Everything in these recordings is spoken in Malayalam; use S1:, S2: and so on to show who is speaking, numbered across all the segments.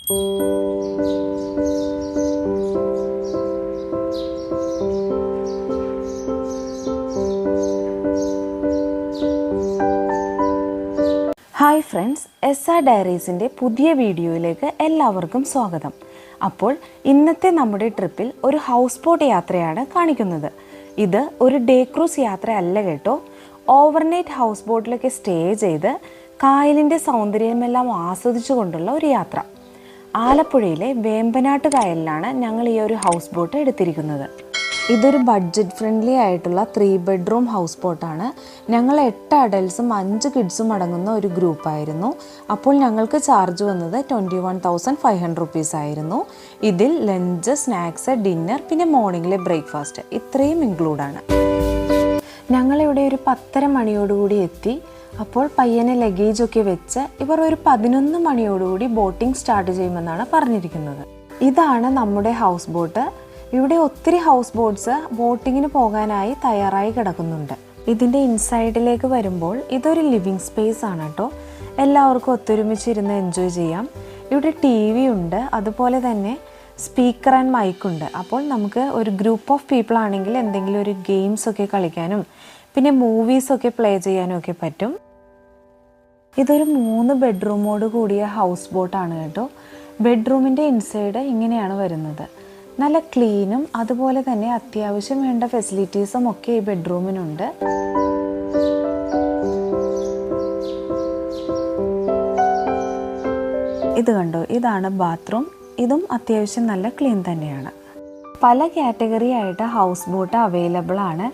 S1: ഹായ് ഫ്രണ്ട്സ്, SR ഡയറീസിൻ്റെ പുതിയ വീഡിയോയിലേക്ക് എല്ലാവർക്കും സ്വാഗതം. അപ്പോൾ ഇന്നത്തെ നമ്മുടെ ട്രിപ്പിൽ ഒരു ഹൗസ് ബോട്ട് യാത്രയാണ് കാണിക്കുന്നത്. ഇത് ഒരു ഡേ ക്രൂസ് യാത്ര അല്ല കേട്ടോ. ഓവർനൈറ്റ് ഹൗസ് ബോട്ടിലൊക്കെ സ്റ്റേ ചെയ്ത് കായലിൻ്റെ സൗന്ദര്യമെല്ലാം ആസ്വദിച്ചു കൊണ്ടുള്ള ഒരു യാത്ര. ആലപ്പുഴയിലെ വേമ്പനാട്ട് കായലിലാണ് ഞങ്ങൾ ഈ ഒരു ഹൗസ് ബോട്ട് എടുത്തിരിക്കുന്നത്. ഇതൊരു ബഡ്ജറ്റ് ഫ്രണ്ട്ലി ആയിട്ടുള്ള 3 ബെഡ്റൂം ഹൗസ് ബോട്ടാണ്. ഞങ്ങൾ 8 അഡൽട്സും 5 കിഡ്സും അടങ്ങുന്ന ഒരു ഗ്രൂപ്പായിരുന്നു. അപ്പോൾ ഞങ്ങൾക്ക് ചാർജ് വന്നത് 21,500 റുപ്പീസ് ആയിരുന്നു. ഇതിൽ ലഞ്ച്, സ്നാക്സ്, ഡിന്നർ, പിന്നെ മോർണിംഗിലെ ബ്രേക്ക്ഫാസ്റ്റ് ഇത്രയും ഇൻക്ലൂഡാണ്. ഞങ്ങളിവിടെ ഒരു 10:30 മണിയോടുകൂടി എത്തി. അപ്പോൾ പയ്യനെ ലഗേജൊക്കെ വെച്ച് ഇവർ ഒരു 11 മണിയോടുകൂടി ബോട്ടിംഗ് സ്റ്റാർട്ട് ചെയ്യുമെന്നാണ് പറഞ്ഞിരിക്കുന്നത്. ഇതാണ് നമ്മുടെ ഹൗസ് ബോട്ട്. ഇവിടെ ഒത്തിരി ഹൗസ് ബോട്ട്സ് ബോട്ടിങ്ങിന് പോകാനായി തയ്യാറായി കിടക്കുന്നുണ്ട്. ഇതിൻ്റെ ഇൻസൈഡിലേക്ക് വരുമ്പോൾ ഇതൊരു ലിവിങ് സ്പേസ് ആണ് കേട്ടോ. എല്ലാവർക്കും ഒത്തൊരുമിച്ചിരുന്ന് എൻജോയ് ചെയ്യാം. ഇവിടെ TV ഉണ്ട്, അതുപോലെ തന്നെ സ്പീക്കർ ആൻഡ് മൈക്കുണ്ട്. അപ്പോൾ നമുക്ക് ഒരു ഗ്രൂപ്പ് ഓഫ് പീപ്പിൾ ആണെങ്കിൽ എന്തെങ്കിലും ഒരു ഗെയിംസ് ഒക്കെ കളിക്കാനും പിന്നെ മൂവീസൊക്കെ പ്ലേ ചെയ്യാനും ഒക്കെ പറ്റും. ഇതൊരു 3 ബെഡ്റൂമോട് കൂടിയ ഹൗസ് ബോട്ടാണ് കേട്ടോ. ബെഡ്റൂമിൻ്റെ ഇൻസൈഡ് ഇങ്ങനെയാണ് വരുന്നത്. നല്ല ക്ലീനും അതുപോലെ തന്നെ അത്യാവശ്യം വേണ്ട ഫെസിലിറ്റീസും ഒക്കെ ഈ ബെഡ്റൂമിനുണ്ട്. ഇത് കണ്ടോ, ഇതാണ് ബാത്റൂം. ഇതും അത്യാവശ്യം നല്ല ക്ലീൻ തന്നെയാണ്. പല കാറ്റഗറി ആയിട്ട് ഹൗസ് ബോട്ട് അവൈലബിൾ ആണ്.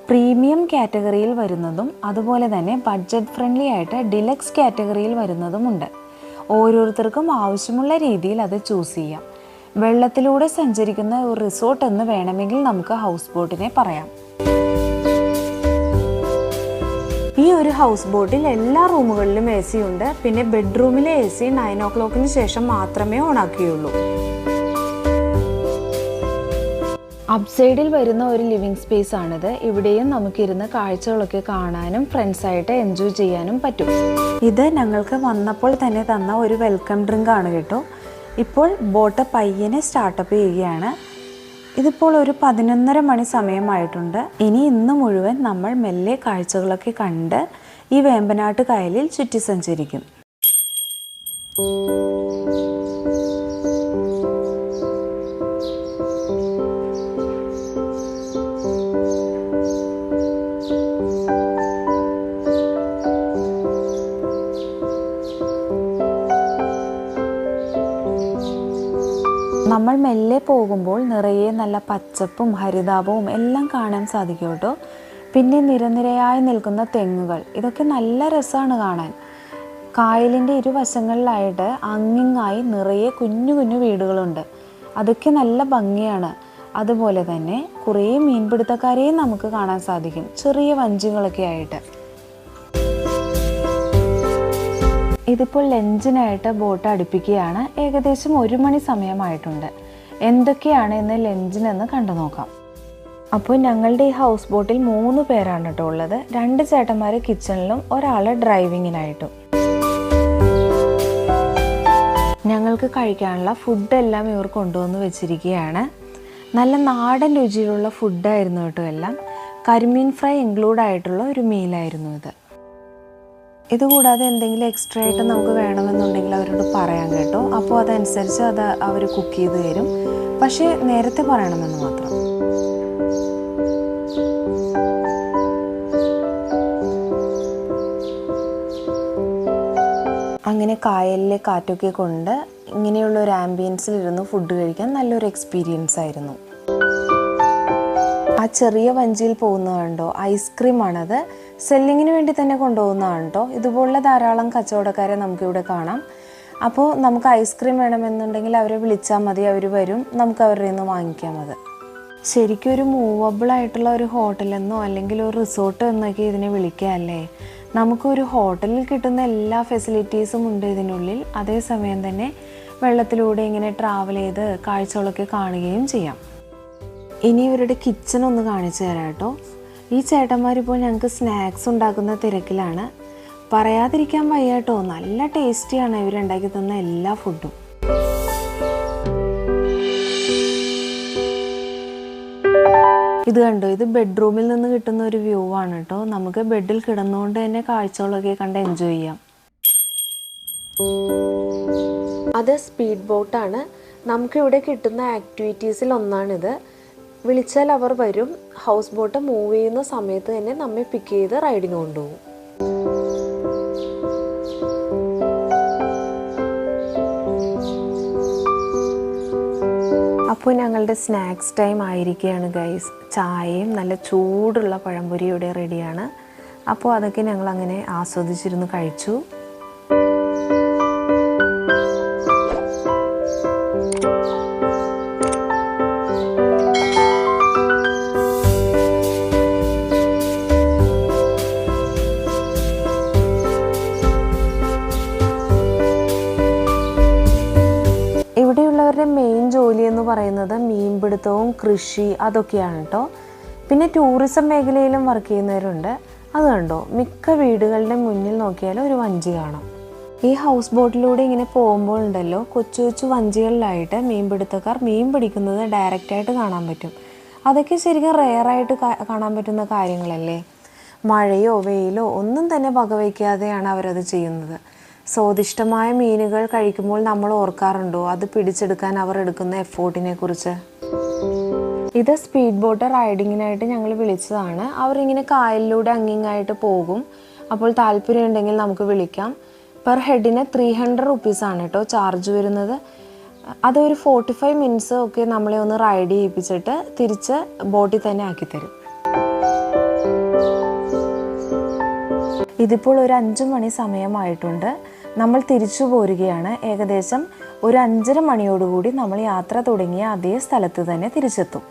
S1: പ്രീമിയം കാറ്റഗറിയിൽ വരുന്നതും അതുപോലെ തന്നെ ബഡ്ജറ്റ് ഫ്രണ്ട്ലി ആയിട്ട് ഡിലക്സ് കാറ്റഗറിയിൽ വരുന്നതുമുണ്ട്. ഓരോരുത്തർക്കും ആവശ്യമുള്ള രീതിയിൽ അത് ചൂസ് ചെയ്യാം. വെള്ളത്തിലൂടെ സഞ്ചരിക്കുന്ന ഒരു റിസോർട്ട് എന്ന് വേണമെങ്കിൽ നമുക്ക് ഹൗസ് ബോട്ടിനെ പറയാം. ഈ ഒരു ഹൗസ് ബോട്ടിൽ എല്ലാ റൂമുകളിലും AC ഉണ്ട്. പിന്നെ ബെഡ്റൂമിലെ AC 9 o'clockന് ശേഷം മാത്രമേ ഓണാക്കുകയുള്ളൂ. അപ്സൈഡിൽ വരുന്ന ഒരു ലിവിങ് സ്പേസ് ആണിത്. ഇവിടെയും നമുക്കിരുന്ന് കാഴ്ചകളൊക്കെ കാണാനും ഫ്രണ്ട്സായിട്ട് എൻജോയ് ചെയ്യാനും പറ്റും. ഇത് ഞങ്ങൾക്ക് വന്നപ്പോൾ തന്നെ തന്ന ഒരു വെൽക്കം ഡ്രിങ്ക് ആണ് കേട്ടോ. ഇപ്പോൾ ബോട്ട് പയ്യനെ സ്റ്റാർട്ടപ്പ് ചെയ്യുകയാണ്. ഇതിപ്പോൾ ഒരു 11:30 മണി സമയമായിട്ടുണ്ട്. ഇന്ന് മുഴുവൻ നമ്മൾ മെല്ലെ കാഴ്ചകളൊക്കെ കണ്ട് ഈ വേമ്പനാട്ട് കായലിൽ ചുറ്റി സഞ്ചരിക്കും. നമ്മൾ മെല്ലെ പോകുമ്പോൾ നിറയെ നല്ല പച്ചപ്പും ഹരിതാപവും എല്ലാം കാണാൻ സാധിക്കും കേട്ടോ. പിന്നെ നിരനിരയായി നിൽക്കുന്ന തെങ്ങുകൾ, ഇതൊക്കെ നല്ല രസമാണ് കാണാൻ. കായലിൻ്റെ ഇരുവശങ്ങളിലായിട്ട് അങ്ങിങ്ങായി നിറയെ കുഞ്ഞു കുഞ്ഞു വീടുകളുണ്ട്. അതൊക്കെ നല്ല ഭംഗിയാണ്. അതുപോലെ തന്നെ കുറേ മീൻപിടുത്തക്കാരെയും നമുക്ക് കാണാൻ സാധിക്കും, ചെറിയ വഞ്ചികളൊക്കെ ആയിട്ട്. ഇതിപ്പോൾ ലഞ്ചിനായിട്ട് ബോട്ട് അടുപ്പിക്കുകയാണ്. ഏകദേശം 1 മണി സമയമായിട്ടുണ്ട്. എന്തൊക്കെയാണ് ഇന്ന് ലഞ്ചിനെന്ന് കണ്ടു നോക്കാം. അപ്പോൾ ഞങ്ങളുടെ ഈ ഹൗസ് ബോട്ടിൽ 3 പേരാണ് കേട്ടോ ഉള്ളത്. 2 ചേട്ടന്മാർ കിച്ചണിലും ഒരാൾ ഡ്രൈവിങ്ങിനായിട്ടും. ഞങ്ങൾക്ക് കഴിക്കാനുള്ള ഫുഡെല്ലാം ഇവർ കൊണ്ടുവന്ന് വെച്ചിരിക്കുകയാണ്. നല്ല നാടൻ രുചിയിലുള്ള ഫുഡായിരുന്നു കേട്ടോ എല്ലാം. കരിമീൻ ഫ്രൈ ഇൻക്ലൂഡ് ആയിട്ടുള്ള ഒരു മീലായിരുന്നു ഇത്. ഇതുകൂടാതെ എന്തെങ്കിലും എക്സ്ട്രാ ആയിട്ട് നമുക്ക് വേണമെന്നുണ്ടെങ്കിൽ അവരോട് പറയാം കേട്ടോ. അപ്പോൾ അതനുസരിച്ച് അവർ കുക്ക് ചെയ്ത് തരും. പക്ഷേ നേരത്തെ പറയണമെന്ന് മാത്രം. അങ്ങനെ കായലിലെ കാറ്റൊക്കെ കൊണ്ട് ഇങ്ങനെയുള്ള ഒരു ആംബിയൻസിൽ ഇരുന്ന് ഫുഡ് കഴിക്കാൻ നല്ലൊരു എക്സ്പീരിയൻസ് ആയിരുന്നു. ആ ചെറിയ വഞ്ചിയിൽ പോകുന്നത് കണ്ടോ, ഐസ്ക്രീമാണത്. സെല്ലിങ്ങിന് വേണ്ടി തന്നെ കൊണ്ടുപോകുന്നതാണ് കേട്ടോ. ഇതുപോലുള്ള ധാരാളം കച്ചവടക്കാരെ നമുക്കിവിടെ കാണാം. അപ്പോൾ നമുക്ക് ഐസ്ക്രീം വേണമെന്നുണ്ടെങ്കിൽ അവരെ വിളിച്ചാൽ മതി, അവർ വരും, നമുക്ക് അവരുടെ നിന്ന് വാങ്ങിക്കാം. അത് ശരിക്കും ഒരു മൂവബിൾ ആയിട്ടുള്ള ഒരു ഹോട്ടലെന്നോ അല്ലെങ്കിൽ ഒരു റിസോർട്ട് എന്നൊക്കെ ഇതിനെ വിളിക്കുക അല്ലേ. നമുക്കൊരു ഹോട്ടലിൽ കിട്ടുന്ന എല്ലാ ഫെസിലിറ്റീസും ഉണ്ട് ഇതിനുള്ളിൽ. അതേസമയം തന്നെ വെള്ളത്തിലൂടെ ഇങ്ങനെ ട്രാവൽ ചെയ്ത് കാഴ്ചകളൊക്കെ കാണുകയും ചെയ്യാം. ഇനി ഇവരുടെ കിച്ചൺ ഒന്ന് കാണിച്ചു തരാം കേട്ടോ. ഈ ചേട്ടന്മാരിപ്പോൾ ഞങ്ങൾക്ക് സ്നാക്സ് ഉണ്ടാക്കുന്ന തിരക്കിലാണ്. പറയാതിരിക്കാൻ വയ്യ കേട്ടോ, നല്ല ടേസ്റ്റിയാണ് ഇവരുണ്ടാക്കി തന്ന എല്ലാ ഫുഡും. ഇത് കണ്ടോ, ഇത് ബെഡ്റൂമിൽ നിന്ന് കിട്ടുന്ന ഒരു വ്യൂ ആണ് കേട്ടോ. നമുക്ക് ബെഡിൽ കിടന്നുകൊണ്ട് തന്നെ കാഴ്ചകളൊക്കെ കണ്ട് എൻജോയ് ചെയ്യാം. അത് സ്പീഡ് ബോട്ടാണ്. നമുക്കിവിടെ കിട്ടുന്ന ആക്ടിവിറ്റീസിൽ ഒന്നാണിത്. വിളിച്ചാൽ അവർ വരും. ഹൗസ് ബോട്ട് മൂവ് ചെയ്യുന്ന സമയത്ത് തന്നെ നമ്മെ പിക്ക് ചെയ്ത് റൈഡിന് കൊണ്ടുപോകും. അപ്പോൾ ഞങ്ങളുടെ സ്നാക്സ് ടൈം ആയിരിക്കുകയാണ് ഗൈസ്. ചായയും നല്ല ചൂടുള്ള പഴംപൊരിയും ഇവിടെ റെഡിയാണ്. അപ്പോൾ അതൊക്കെ ഞങ്ങളങ്ങനെ ആസ്വദിച്ചിരുന്ന് കഴിച്ചു. ഇവിടെയുള്ളവരുടെ മെയിൻ ജോലി എന്ന് പറയുന്നത് മീൻപിടുത്തവും കൃഷി അതൊക്കെയാണ് കേട്ടോ. പിന്നെ ടൂറിസം മേഖലയിലും വർക്ക് ചെയ്യുന്നവരുണ്ട്. അത് കണ്ടോ, മിക്ക വീടുകളുടെ മുന്നിൽ നോക്കിയാൽ ഒരു വഞ്ചി കാണാം. ഈ ഹൗസ് ബോട്ടിലൂടെ ഇങ്ങനെ പോകുമ്പോൾ ഉണ്ടല്ലോ, കൊച്ചു കൊച്ചു വഞ്ചികളിലായിട്ട് മീൻപിടുത്തക്കാർ മീൻ പിടിക്കുന്നത് ഡയറക്റ്റായിട്ട് കാണാൻ പറ്റും. അതൊക്കെ ശരിക്കും റെയറായിട്ട് കാണാൻ പറ്റുന്ന കാര്യങ്ങളല്ലേ. മഴയോ വെയിലോ ഒന്നും തന്നെ വകവയ്ക്കാതെയാണ് അവരത് ചെയ്യുന്നത്. സ്വാദിഷ്ടമായ മീനുകൾ കഴിക്കുമ്പോൾ നമ്മൾ ഓർക്കാറുണ്ടോ അത് പിടിച്ചെടുക്കാൻ അവർ എടുക്കുന്ന എഫോർട്ടിനെ കുറിച്ച്? ഇത് സ്പീഡ് ബോട്ട് റൈഡിങ്ങിനായിട്ട് ഞങ്ങൾ വിളിച്ചതാണ്. അവരിങ്ങനെ കായലിലൂടെ അങ്ങിങ്ങായിട്ട് പോകും. അപ്പോൾ താല്പര്യം ഉണ്ടെങ്കിൽ നമുക്ക് വിളിക്കാം. പെർ ഹെഡിന് 300 റുപ്പീസാണ് കേട്ടോ ചാർജ് വരുന്നത്. അതൊരു 45 മിനിറ്റ്സ് ഒക്കെ നമ്മളെ ഒന്ന് റൈഡ് ചെയ്യിപ്പിച്ചിട്ട് തിരിച്ച് ബോട്ടിൽ തന്നെ ആക്കിത്തരും. ഇതിപ്പോൾ ഒരു 5 മണി സമയമായിട്ടുണ്ട്. നമ്മൾ തിരിച്ചു പോരുകയാണ്. ഏകദേശം ഒരു 5:30 മണിയോടുകൂടി നമ്മൾ യാത്ര തുടങ്ങിയ അതേ സ്ഥലത്ത് തന്നെ തിരിച്ചെത്തും.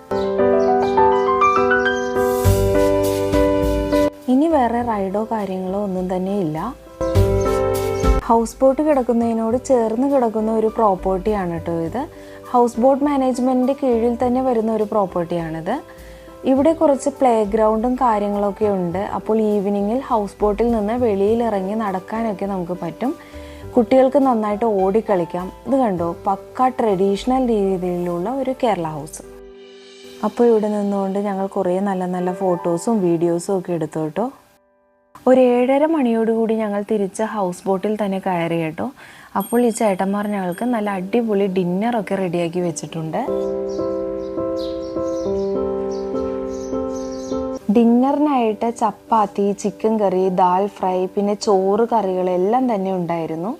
S1: ഇനി വേറെ റൈഡോ കാര്യങ്ങളോ ഒന്നും തന്നെ ഇല്ല. ഹൗസ് ബോട്ട് കിടക്കുന്നതിനോട് ചേർന്ന് കിടക്കുന്ന ഒരു പ്രോപ്പർട്ടിയാണ് കേട്ടോ ഇത്. ഹൗസ് ബോട്ട് മാനേജ്മെൻറ്റിൻ്റെ കീഴിൽ തന്നെ വരുന്ന ഒരു പ്രോപ്പർട്ടിയാണിത്. ഇവിടെ കുറച്ച് പ്ലേ ഗ്രൗണ്ടും കാര്യങ്ങളൊക്കെ ഉണ്ട്. അപ്പോൾ ഈവനിങ്ങിൽ ഹൗസ് ബോട്ടിൽ നിന്ന് വെളിയിലിറങ്ങി നടക്കാനൊക്കെ നമുക്ക് പറ്റും. കുട്ടികൾക്ക് നന്നായിട്ട് ഓടിക്കളിക്കാം. ഇത് കണ്ടോ, പക്ക ട്രഡീഷണൽ രീതിയിലുള്ള ഒരു കേരള ഹൗസ്. അപ്പോൾ ഇവിടെ നിന്നുകൊണ്ട് ഞങ്ങൾ കുറേ നല്ല നല്ല ഫോട്ടോസും വീഡിയോസും ഒക്കെ എടുത്തു കേട്ടോ. ഒരു 7:30 മണിയോടുകൂടി ഞങ്ങൾ തിരിച്ച് ഹൗസ് ബോട്ടിൽ തന്നെ കയറി കേട്ടോ. അപ്പോൾ ഈ ചേട്ടന്മാർ ഞങ്ങൾക്ക് നല്ല അടിപൊളി ഡിന്നറൊക്കെ റെഡിയാക്കി വെച്ചിട്ടുണ്ട്. ഡിന്നറിനായിട്ട് ചപ്പാത്തി, ചിക്കൻ കറി, ദാൽ ഫ്രൈ, പിന്നെ ചോറ്, കറികളെല്ലാം തന്നെ ഉണ്ടായിരുന്നു.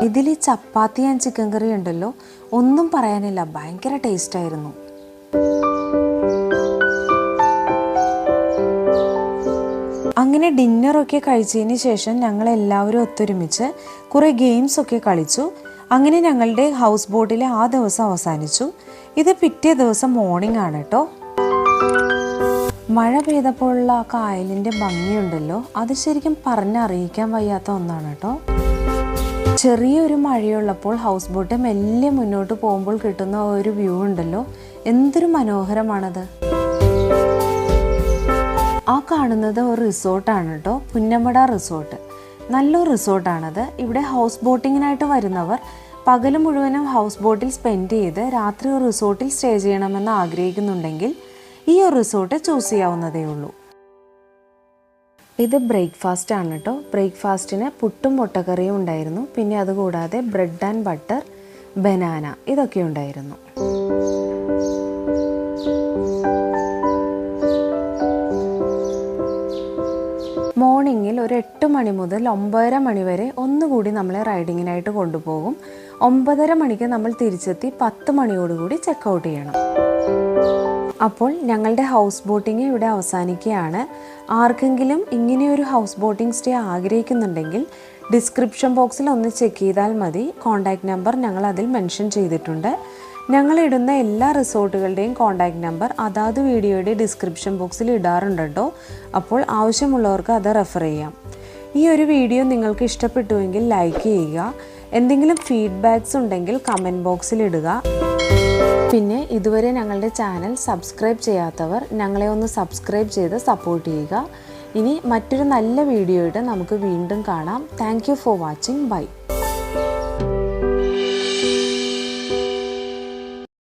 S1: ഇതിൽ ഈ ചപ്പാത്തി ആൻഡ് ചിക്കൻ കറി ഉണ്ടല്ലോ, ഒന്നും പറയാനില്ല, ഭയങ്കര ടേസ്റ്റായിരുന്നു. അങ്ങനെ ഡിന്നറൊക്കെ കഴിച്ചതിന് ശേഷം ഞങ്ങൾ എല്ലാവരും ഒത്തൊരുമിച്ച് കുറേ ഗെയിംസൊക്കെ കളിച്ചു. അങ്ങനെ ഞങ്ങളുടെ ഹൗസ് ബോട്ടിലെ ആ ദിവസം അവസാനിച്ചു. ഇത് പിറ്റേ ദിവസം മോർണിംഗ് ആണ് കേട്ടോ. മഴ പെയ്തപ്പോഴുള്ള ആ കായലിൻ്റെ ഭംഗിയുണ്ടല്ലോ, അത് ശരിക്കും പറഞ്ഞറിയിക്കാൻ വയ്യാത്ത ഒന്നാണ് കേട്ടോ. ചെറിയൊരു മഴയുള്ളപ്പോൾ ഹൗസ് ബോട്ട് മെല്ലെ മുന്നോട്ട് പോകുമ്പോൾ കിട്ടുന്ന ഒരു വ്യൂ ഉണ്ടല്ലോ, എന്തൊരു മനോഹരമാണത്. ആ കാണുന്നത് ഒരു റിസോർട്ടാണ് കേട്ടോ, പുന്നമട റിസോർട്ട്. നല്ലൊരു റിസോർട്ടാണത്. ഇവിടെ ഹൗസ് ബോട്ടിങ്ങിനായിട്ട് വരുന്നവർ പകൽ മുഴുവനും ഹൗസ് ബോട്ടിൽ സ്പെൻഡ് ചെയ്ത് രാത്രി ഒരു റിസോർട്ടിൽ സ്റ്റേ ചെയ്യണമെന്ന് ആഗ്രഹിക്കുന്നുണ്ടെങ്കിൽ ഈ ഒരു റിസോർട്ട് ചൂസ് ചെയ്യാവുന്നതേ ഉള്ളൂ. ഇത് ബ്രേക്ക്ഫാസ്റ്റ് ആണ് കേട്ടോ. ബ്രേക്ക്ഫാസ്റ്റിന് പുട്ടും മുട്ടക്കറിയും ഉണ്ടായിരുന്നു. പിന്നെ അതുകൂടാതെ ബ്രെഡ് ആൻഡ് ബട്ടർ, ബനാന ഇതൊക്കെ ഉണ്ടായിരുന്നു. മോർണിംഗിൽ ഒരു 8 മണി മുതൽ 9:30 മണി വരെ ഒന്നുകൂടി നമ്മളെ റൈഡിങ്ങിനായിട്ട് കൊണ്ടുപോകും. 9:30 മണിക്ക് നമ്മൾ തിരിച്ചെത്തി 10 മണിയോടുകൂടി ചെക്കൗട്ട് ചെയ്യണം. അപ്പോൾ ഞങ്ങളുടെ ഹൗസ് ബോട്ടിങ് ഇവിടെ അവസാനിക്കുകയാണ്. ആർക്കെങ്കിലും ഇങ്ങനെയൊരു ഹൗസ് ബോട്ടിംഗ് സ്റ്റേ ആഗ്രഹിക്കുന്നുണ്ടെങ്കിൽ ഡിസ്ക്രിപ്ഷൻ ബോക്സിൽ ഒന്ന് ചെക്ക് ചെയ്താൽ മതി. കോൺടാക്റ്റ് നമ്പർ ഞങ്ങൾ അതിൽ മെൻഷൻ ചെയ്തിട്ടുണ്ട്. ഞങ്ങളിടുന്ന എല്ലാ റിസോർട്ടുകളുടെയും കോൺടാക്റ്റ് നമ്പർ അതാത് വീഡിയോയുടെ ഡിസ്ക്രിപ്ഷൻ ബോക്സിൽ ഇടാറുണ്ട് കേട്ടോ. അപ്പോൾ ആവശ്യമുള്ളവർക്ക് അത് റെഫർ ചെയ്യാം. ഈ ഒരു വീഡിയോ നിങ്ങൾക്ക് ഇഷ്ടപ്പെട്ടുവെങ്കിൽ ലൈക്ക് ചെയ്യുക. എന്തെങ്കിലും ഫീഡ്ബാക്ക്സ് ഉണ്ടെങ്കിൽ കമൻറ്റ് ബോക്സിൽ ഇടുക. പിന്നെ ഇതുവരെ ഞങ്ങളുടെ ചാനൽ സബ്സ്ക്രൈബ് ചെയ്യാത്തവർ ഞങ്ങളെ ഒന്ന് സബ്സ്ക്രൈബ് ചെയ്ത് സപ്പോർട്ട് ചെയ്യുക. ഇനി മറ്റൊരു നല്ല വീഡിയോയുടെ നമുക്ക് വീണ്ടും കാണാം. Thank you for watching. By.